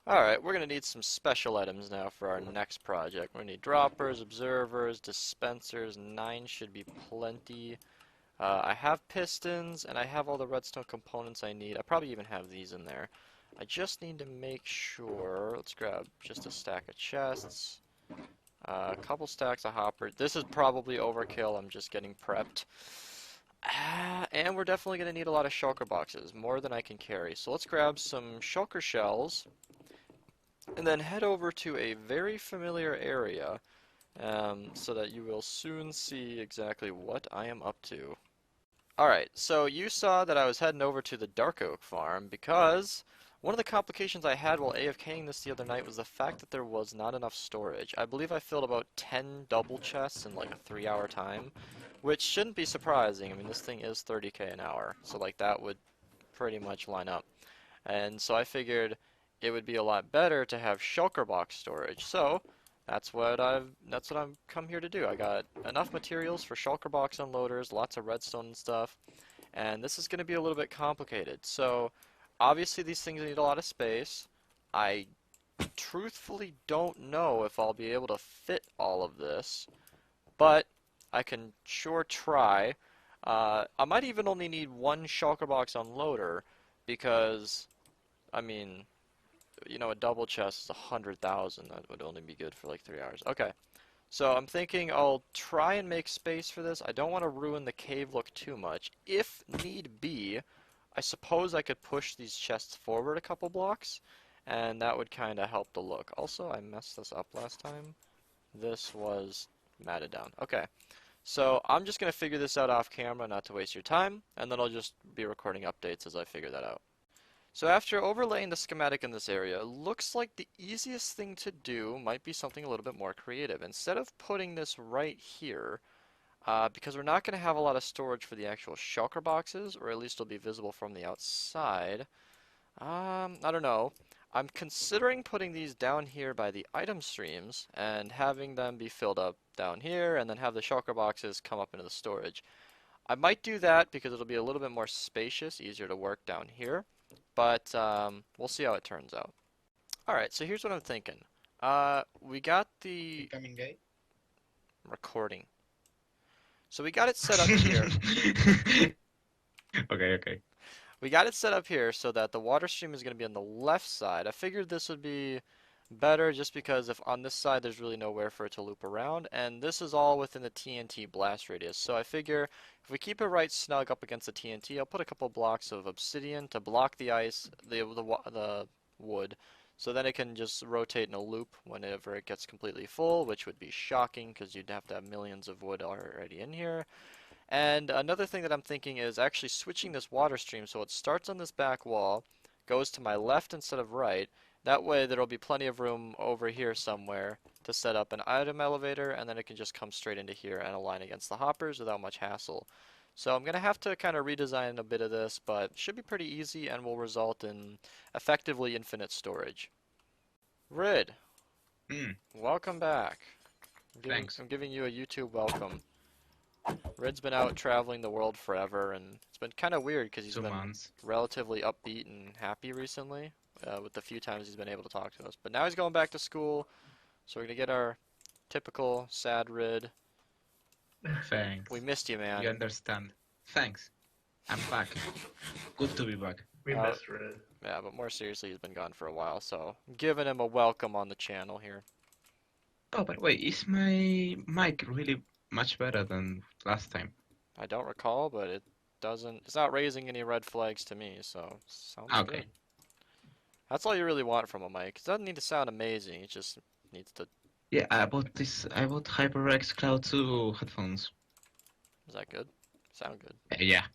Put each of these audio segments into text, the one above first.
Alright, we're going to need some special items now for our next project. We're going to need droppers, observers, dispensers. 9 should be plenty. I have pistons, and I have all the redstone components I need. I probably even have these in there. I just need to make sure. Let's grab just a stack of chests. A couple stacks of hoppers. This is probably overkill. I'm just getting prepped. And we're definitely going to need a lot of shulker boxes, more than I can carry. So let's grab some shulker shells, and then head over to a very familiar area, so that you will soon see exactly what I am up to. Alright, so you saw that I was heading over to the Dark Oak farm because one of the complications I had while AFKing this the other night was the fact that there was not enough storage. I believe I filled about 10 double chests in like a 3-hour time, which shouldn't be surprising. I mean, this thing is 30k an hour, so like that would pretty much line up. And so I figured it would be a lot better to have shulker box storage. So that's what I've come here to do. I got enough materials for shulker box unloaders, lots of redstone and stuff, and this is going to be a little bit complicated. So obviously these things need a lot of space. I truthfully don't know if I'll be able to fit all of this, but I can sure try. I might even only need one shulker box unloader because, I mean, you know, a double chest is 100,000. That would only be good for like 3 hours. Okay, so I'm thinking I'll try and make space for this. I don't want to ruin the cave look too much. If need be, I suppose I could push these chests forward a couple blocks, and that would kind of help the look. Also, I messed this up last time. This was matted down. Okay, so I'm just going to figure this out off camera, not to waste your time, and then I'll just be recording updates as I figure that out. So after overlaying the schematic in this area, it looks like the easiest thing to do might be something a little bit more creative. Instead of putting this right here, because we're not going to have a lot of storage for the actual shulker boxes, or at least it'll be visible from the outside, I don't know. I'm considering putting these down here by the item streams and having them be filled up down here, and then have the shulker boxes come up into the storage. I might do that because it'll be a little bit more spacious, easier to work down here. But we'll see how it turns out. Alright, so here's what I'm thinking. We got the Becoming gay? recording. So we got it set up here. Okay, okay. We got it set up here so that the water stream is going to be on the left side. I figured this would be better just because if on this side there's really nowhere for it to loop around, and this is all within the TNT blast radius. So I figure if we keep it right snug up against the TNT, I'll put a couple blocks of obsidian to block the ice, the wood, so then it can just rotate in a loop whenever it gets completely full, which would be shocking because you'd have to have millions of wood already in here. And another thing that I'm thinking is actually switching this water stream so it starts on this back wall, goes to my left instead of right. That way there'll be plenty of room over here somewhere to set up an item elevator, and then it can just come straight into here and align against the hoppers without much hassle. So I'm going to have to kind of redesign a bit of this, but it should be pretty easy and will result in effectively infinite storage. Rid, welcome back. Thanks. I'm giving you a YouTube welcome. Red's been out traveling the world forever, and it's been kind of weird because he's 2 been months. relatively upbeat and happy recently, with the few times he's been able to talk to us. But now he's going back to school, so we're gonna get our typical sad Rid. Thanks. We missed you, You man. understand. Thanks. I'm back. Good to be back. We Uh, missed Red. Yeah, but more seriously, he's been gone for a while, so I'm giving him a welcome on the channel here. Oh, by the way, is my mic really much better than last time? I don't recall, but it's not raising any red flags to me, so sounds Okay. good. That's all you really want from a mic. It doesn't need to sound amazing, it just needs to. Yeah, I bought HyperX Cloud 2 headphones. Is that good? Sound good. Yeah.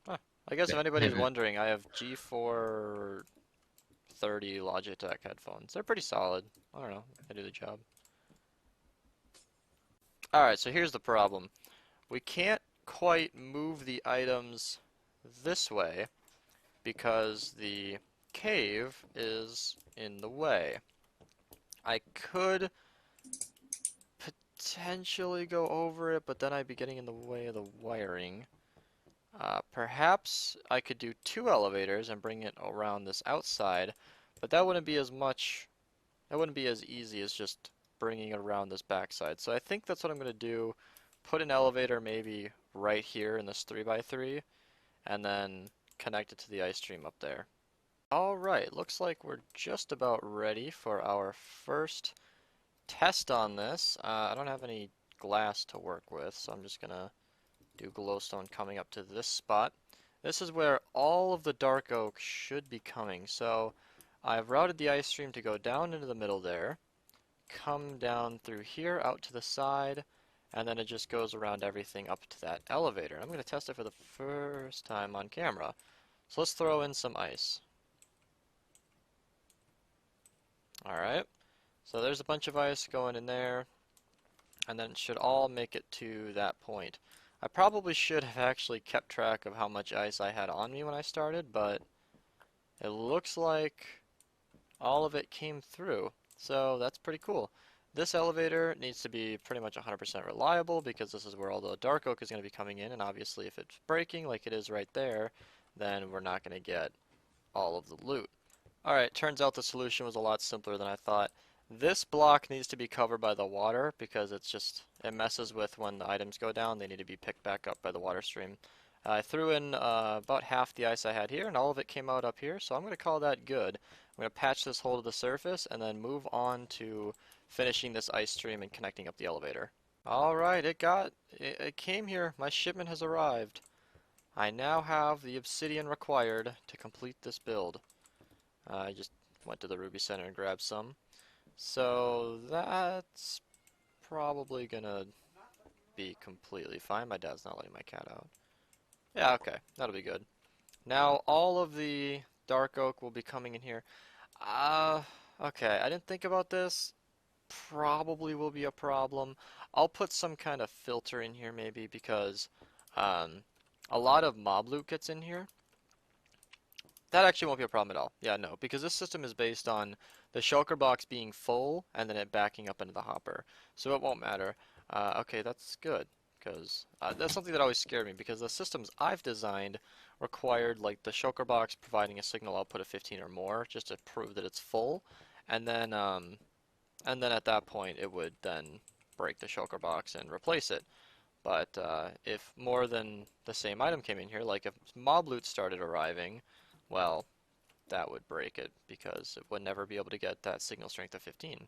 Huh. I guess if Yeah, anybody's heavy. wondering, I have G430 Logitech headphones. They're pretty solid. I don't know, they do the job. Alright, so here's the problem. We can't quite move the items this way because the cave is in the way. I could potentially go over it, but then I'd be getting in the way of the wiring. Perhaps I could do 2 elevators and bring it around this outside, But that wouldn't be as much, that wouldn't be as easy as just bringing it around this backside. So I think that's what I'm going to do. Put an elevator maybe right here in this 3x3, and then connect it to the ice stream up there. Alright, looks like we're just about ready for our first test on this. I don't have any glass to work with, so I'm just gonna do glowstone coming up to this spot. This is where all of the dark oak should be coming. So I've routed the ice stream to go down into the middle there, come down through here out to the side, and then it just goes around everything up to that elevator. I'm going to test it for the first time on camera. So let's throw in some ice. Alright, so there's a bunch of ice going in there, and then it should all make it to that point. I probably should have actually kept track of how much ice I had on me when I started, but it looks like all of it came through, so that's pretty cool. This elevator needs to be pretty much 100% reliable because this is where all the dark oak is going to be coming in, and obviously if it's breaking like it is right there, then we're not going to get all of the loot. Alright, turns out the solution was a lot simpler than I thought. This block needs to be covered by the water because it messes with when the items go down. They need to be picked back up by the water stream. I threw in about half the ice I had here, and all of it came out up here, so I'm going to call that good. I'm going to patch this hole to the surface and then move on to finishing this ice stream and connecting up the elevator. Alright, it came here. My shipment has arrived. I now have the obsidian required to complete this build. I just went to the Ruby Center and grabbed some. So that's probably gonna be completely fine. My dad's not letting my cat out. Yeah, okay, that'll be good. Now all of the dark oak will be coming in here. Uh, okay, I didn't think about this. Probably will be a problem. I'll put some kind of filter in here maybe because um, a lot of mob loot gets in here. That actually won't be a problem at all. Yeah, no, because this system is based on the shulker box being full and then it backing up into the hopper. So it won't matter. Okay, that's good, because that's something that always scared me, because the systems I've designed required like the shulker box providing a signal output of 15 or more just to prove that it's full, and then at that point it would then break the shulker box and replace it. But if more than the same item came in here, like if mob loot started arriving, well, that would break it because it would never be able to get that signal strength of 15.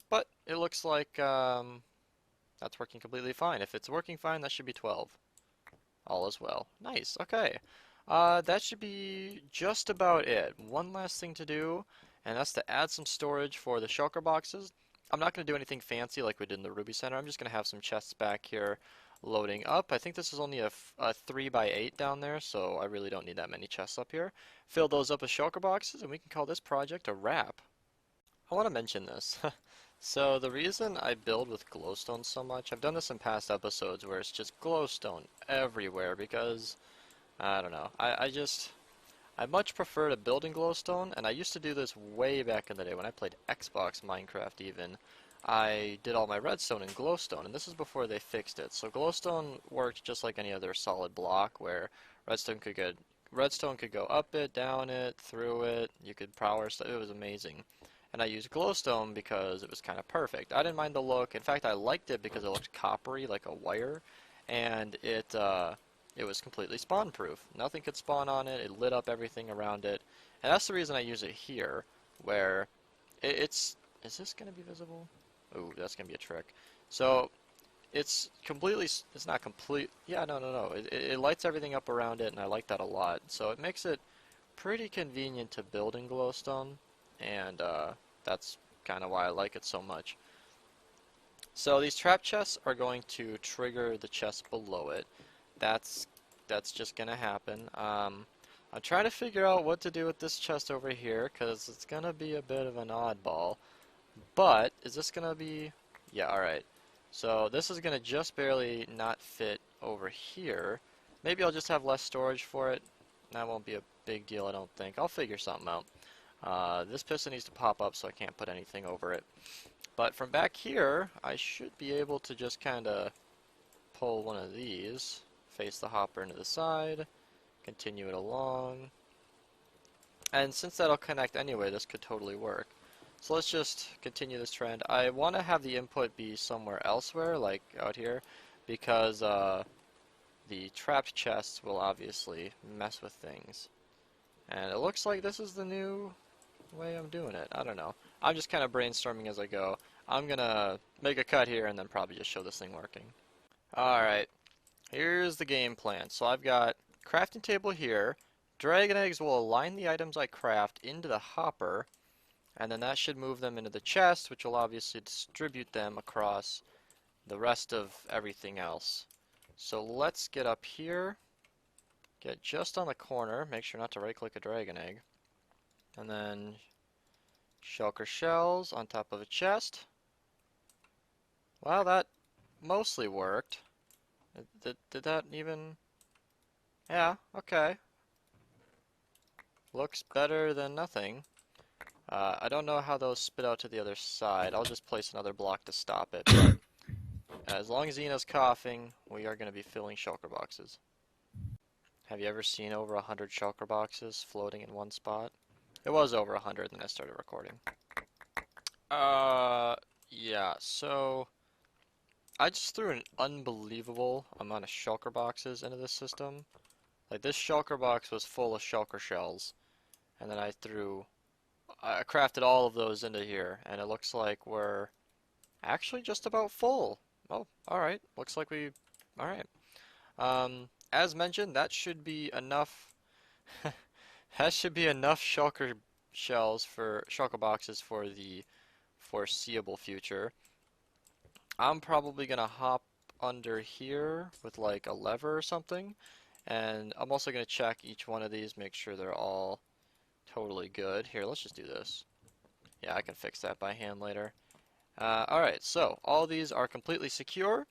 But it looks like that's working completely fine. If it's working fine, that should be 12. All is well. Nice, okay. That should be just about it. One last thing to do, and that's to add some storage for the shulker boxes. I'm not going to do anything fancy like we did in the Ruby Center. I'm just going to have some chests back here loading up. I think this is only a 3x8 down there, so I really don't need that many chests up here. Fill those up with shulker boxes, and we can call this project a wrap. I want to mention this. So the reason I build with glowstone so much, I've done this in past episodes where it's just glowstone everywhere because, I don't know, I much prefer to build in glowstone, and I used to do this way back in the day when I played Xbox Minecraft even. I did all my redstone in glowstone, and this is before they fixed it. So glowstone worked just like any other solid block where redstone could go up it, down it, through it, you could power stuff, it was amazing. And I used glowstone because it was kind of perfect. I didn't mind the look. In fact, I liked it because it looked coppery like a wire, and it was completely spawn proof. Nothing could spawn on it. It lit up everything around it, and that's the reason I use it here, where it's. Is this going to be visible? Ooh, that's going to be a trick. So it's completely. It's not complete. Yeah, no. It lights everything up around it, and I like that a lot. So it makes it pretty convenient to build in glowstone, and that's kind of why I like it so much. So these trap chests are going to trigger the chest below it. That's just gonna happen. I'm trying to figure out what to do with this chest over here because it's gonna be a bit of an oddball. But is this gonna be? Yeah, all right. So this is gonna just barely not fit over here. Maybe I'll just have less storage for it. That won't be a big deal, I don't think. I'll figure something out. This piston needs to pop up so I can't put anything over it. But from back here, I should be able to just kind of pull one of these, face the hopper into the side, continue it along, And since that'll connect anyway, this could totally work. So let's just continue this trend. I want to have the input be somewhere elsewhere, like out here, because the trapped chests will obviously mess with things. And it looks like this is the new way I'm doing it. I don't know. I'm just kind of brainstorming as I go. I'm gonna make a cut here and then probably just show this thing working. Alright, here's the game plan. So I've got crafting table here. Dragon eggs will align the items I craft into the hopper, and then that should move them into the chest, which will obviously distribute them across the rest of everything else. So let's get up here, get just on the corner, make sure not to right click a dragon egg, and then shulker shells on top of a chest. Well, that mostly worked. Did that even... Yeah, okay. Looks better than nothing. I don't know how those spit out to the other side. I'll just place another block to stop it, but as long as Ina's coughing, we are going to be filling shulker boxes. Have you ever seen over 100 shulker boxes floating in one spot? It was over 100 when I started recording. Yeah, so I just threw an unbelievable amount of shulker boxes into this system. Like, this shulker box was full of shulker shells, and then I crafted all of those into here, and it looks like we're actually just about full. Oh, alright. Looks like alright. As mentioned, that should be enough. That should be enough shulker boxes for the foreseeable future. I'm probably gonna hop under here with like a lever or something, and I'm also gonna check each one of these, make sure they're all totally good. Here, let's just do this. Yeah, I can fix that by hand later. Alright, so all these are completely secure,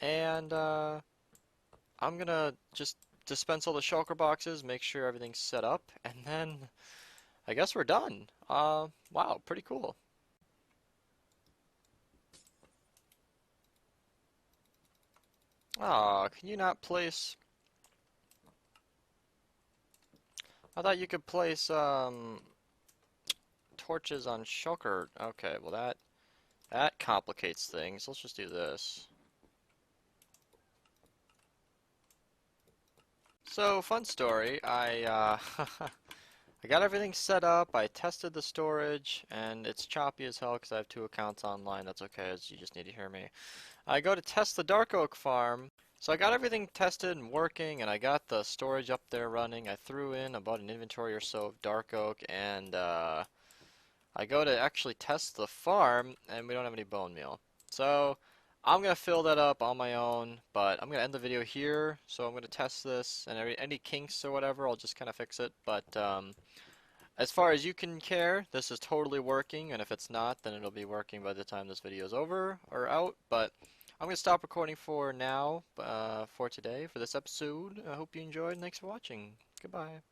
and I'm gonna just dispense all the shulker boxes, make sure everything's set up, and then I guess we're done. Wow, pretty cool. Aw, can you not place... I thought you could place, torches on shulker. Okay, well that complicates things. Let's just do this. So, fun story. I got everything set up, I tested the storage, and it's choppy as hell because I have two accounts online. That's okay, as you just need to hear me. I go to test the dark oak farm, so I got everything tested and working, and I got the storage up there running. I threw in about an inventory or so of dark oak, and I go to actually test the farm, and we don't have any bone meal. So I'm going to fill that up on my own, but I'm going to end the video here. So I'm going to test this, and any kinks or whatever, I'll just kind of fix it. But as far as you can care, this is totally working, and if it's not, then it'll be working by the time this video is over or out. But I'm going to stop recording for now, for today, for this episode. I hope you enjoyed, and thanks for watching. Goodbye.